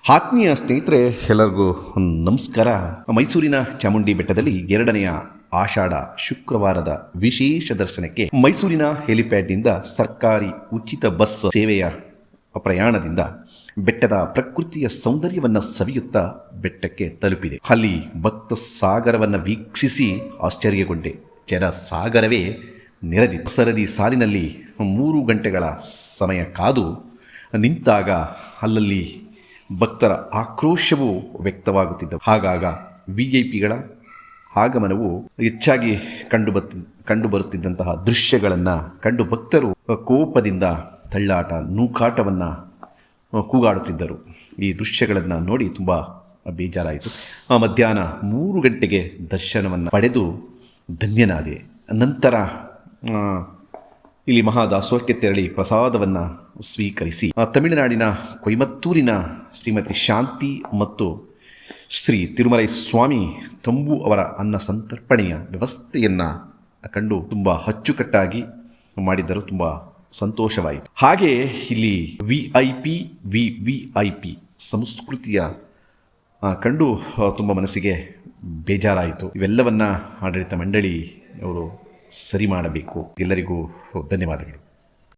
ಆತ್ಮೀಯ ಸ್ನೇಹಿತರೆ, ಎಲ್ಲರಿಗೂ ನಮಸ್ಕಾರ. ಮೈಸೂರಿನ ಚಾಮುಂಡಿ ಬೆಟ್ಟದಲ್ಲಿ 2ನೇ ಆಷಾಢ ಶುಕ್ರವಾರದ ವಿಶೇಷ ದರ್ಶನಕ್ಕೆ ಮೈಸೂರಿನ ಹೆಲಿಪ್ಯಾಡ್ನಿಂದ ಸರ್ಕಾರಿ ಉಚಿತ ಬಸ್ ಸೇವೆಯ ಪ್ರಯಾಣದಿಂದ ಬೆಟ್ಟದ ಪ್ರಕೃತಿಯ ಸೌಂದರ್ಯವನ್ನು ಸವಿಯುತ್ತಾ ಬೆಟ್ಟಕ್ಕೆ ತಲುಪಿದೆ. ಅಲ್ಲಿ ಭಕ್ತ ಸಾಗರವನ್ನು ವೀಕ್ಷಿಸಿ ಆಶ್ಚರ್ಯಗೊಂಡೆ. ಜನ ಸಾಗರವೇ ನೆರೆದಿತ್ತು. ಸರದಿ ಸಾಲಿನಲ್ಲಿ 3 ಗಂಟೆಗಳ ಸಮಯ ಕಾದು ನಿಂತಾಗ ಅಲ್ಲಲ್ಲಿ ಭಕ್ತರ ಆಕ್ರೋಶವು ವ್ಯಕ್ತವಾಗುತ್ತಿದ್ದವು. ಆಗಾಗ ವಿಐಪಿಗಳ ಆಗಮನವು ಹೆಚ್ಚಾಗಿ ಕಂಡುಬರುತ್ತಿದ್ದಂತಹ ದೃಶ್ಯಗಳನ್ನು ಕಂಡು ಭಕ್ತರು ಕೋಪದಿಂದ ತಳ್ಳಾಟ ನೂಕಾಟವನ್ನು ಕೂಗಾಡುತ್ತಿದ್ದರು. ಈ ದೃಶ್ಯಗಳನ್ನು ನೋಡಿ ತುಂಬ ಬೇಜಾರಾಯಿತು. ಮಧ್ಯಾಹ್ನ 3 ಗಂಟೆಗೆ ದರ್ಶನವನ್ನು ಪಡೆದು ಧನ್ಯನಾದೆ. ನಂತರ ಇಲ್ಲಿ ಮಹಾದಾಸೋಹಕ್ಕೆ ತೆರಳಿ ಪ್ರಸಾದವನ್ನು ಸ್ವೀಕರಿಸಿ ತಮಿಳುನಾಡಿನ ಕೊಯಮತ್ತೂರಿನ ಶ್ರೀಮತಿ ಶಾಂತಿ ಮತ್ತು ಶ್ರೀ ತಿರುಮಲೈ ಸ್ವಾಮಿ ತಂಬು ಅವರ ಅನ್ನ ಸಂತರ್ಪಣೆಯ ವ್ಯವಸ್ಥೆಯನ್ನು ಕಂಡು ತುಂಬ ಅಚ್ಚುಕಟ್ಟಾಗಿ ಮಾಡಿದ್ದರು. ತುಂಬ ಸಂತೋಷವಾಯಿತು. ಹಾಗೆ ಇಲ್ಲಿ ವಿ.ಐ.ಪಿ ಸಂಸ್ಕೃತಿಯ ಕಂಡು ತುಂಬ ಮನಸ್ಸಿಗೆ ಬೇಜಾರಾಯಿತು. ಇವೆಲ್ಲವನ್ನು ಆಡಳಿತ ಮಂಡಳಿ ಅವರು ಸರಿ ಮಾಡಬೇಕು. ಎಲ್ಲರಿಗೂ ಧನ್ಯವಾದಗಳು.